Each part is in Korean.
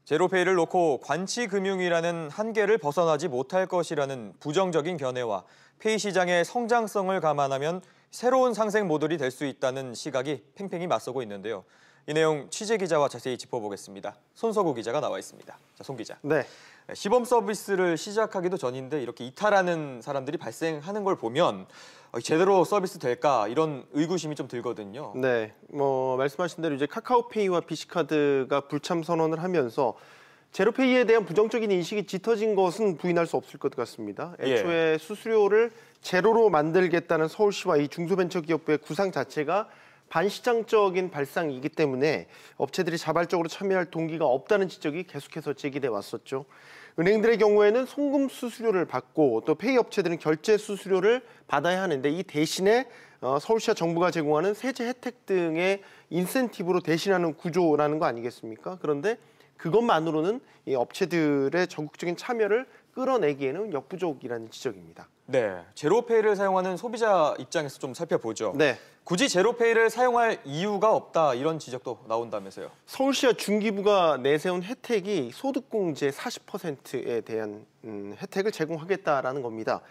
제로페이를 놓고 관치금융이라는 한계를 벗어나지 못할 것이라는 부정적인 견해와 페이 시장의 성장성을 감안하면 새로운 상생 모델이 될 수 있다는 시각이 팽팽히 맞서고 있는데요. 이 내용 취재 기자와 자세히 짚어보겠습니다. 손석우 기자가 나와 있습니다. 자, 손 기자. 네. 시범 서비스를 시작하기도 전인데 이렇게 이탈하는 사람들이 발생하는 걸 보면 제대로 서비스 될까 이런 의구심이 좀 들거든요. 네. 말씀하신 대로 이제 카카오페이와 비씨카드가 불참 선언을 하면서 제로페이에 대한 부정적인 인식이 짙어진 것은 부인할 수 없을 것 같습니다. 애초에 수수료를 제로로 만들겠다는 서울시와 이 중소벤처기업부의 구상 자체가 반시장적인 발상이기 때문에 업체들이 자발적으로 참여할 동기가 없다는 지적이 계속해서 제기돼 왔었죠. 은행들의 경우에는 송금 수수료를 받고 또 페이 업체들은 결제 수수료를 받아야 하는데 이 대신에 서울시와 정부가 제공하는 세제 혜택 등의 인센티브로 대신하는 구조라는 거 아니겠습니까? 그런데 그것만으로는 이 업체들의 적극적인 참여를 끌어내기에는 역부족이라는 지적입니다. 네, 제로페이를 사용하는 소비자 입장에서 좀 살펴보죠. 네. 굳이 제로페이를 사용할 이유가 없다 이런 지적도 나온다면서요. 서울시와 중기부가 내세운 혜택이 소득공제 40%에 대한 혜택을 제공하겠다라는 겁니다.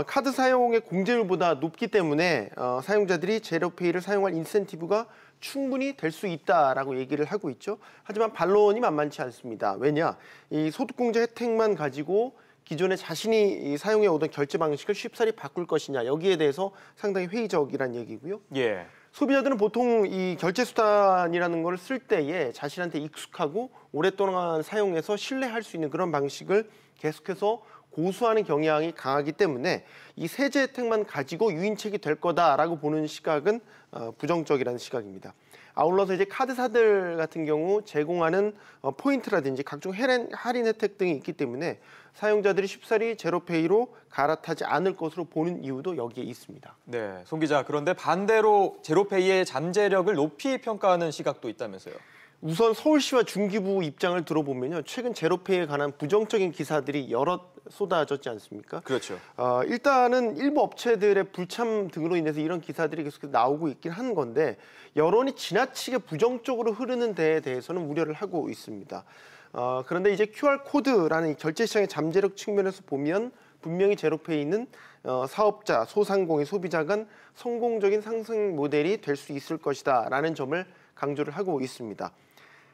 카드 사용의 공제율보다 높기 때문에 사용자들이 제로페이를 사용할 인센티브가 충분히 될 수 있다라고 얘기를 하고 있죠. 하지만 반론이 만만치 않습니다. 왜냐? 이 소득공제 혜택만 가지고 기존에 자신이 사용해 오던 결제 방식을 쉽사리 바꿀 것이냐 여기에 대해서 상당히 회의적이란 얘기고요. 예. 소비자들은 보통 이 결제 수단이라는 걸 쓸 때에 자신한테 익숙하고 오랫동안 사용해서 신뢰할 수 있는 그런 방식을 계속해서 고수하는 경향이 강하기 때문에 이 세제 혜택만 가지고 유인책이 될 거다라고 보는 시각은 부정적이라는 시각입니다. 아울러서 이제 카드사들 같은 경우 제공하는 포인트라든지 각종 할인 혜택 등이 있기 때문에 사용자들이 쉽사리 제로페이로 갈아타지 않을 것으로 보는 이유도 여기에 있습니다. 네, 손 기자. 그런데 반대로 제로페이의 잠재력을 높이 평가하는 시각도 있다면서요. 우선 서울시와 중기부 입장을 들어보면요. 최근 제로페이에 관한 부정적인 기사들이 여럿 쏟아졌지 않습니까? 그렇죠. 일단은 일부 업체들의 불참 등으로 인해서 이런 기사들이 계속 나오고 있긴 한 건데 여론이 지나치게 부정적으로 흐르는 데에 대해서는 우려를 하고 있습니다. 그런데 이제 QR코드라는 결제 시장의 잠재력 측면에서 보면 분명히 제로페이는 사업자, 소상공인, 소비자 간 성공적인 상생 모델이 될 수 있을 것이다 라는 점을 강조를 하고 있습니다.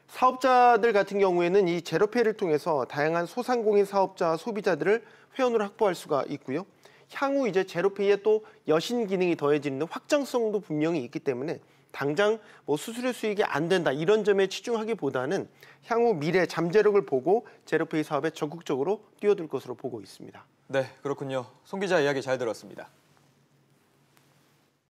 사업자들 같은 경우에는 이 제로페이를 통해서 다양한 소상공인 사업자, 소비자들을 회원으로 확보할 수가 있고요. 향후 이제 제로페이에 또 여신 기능이 더해지는 확장성도 분명히 있기 때문에 당장 수수료 수익이 안 된다 이런 점에 치중하기보다는 향후 미래 잠재력을 보고 제로페이 사업에 적극적으로 뛰어들 것으로 보고 있습니다. 네, 그렇군요. 손 기자 이야기 잘 들었습니다.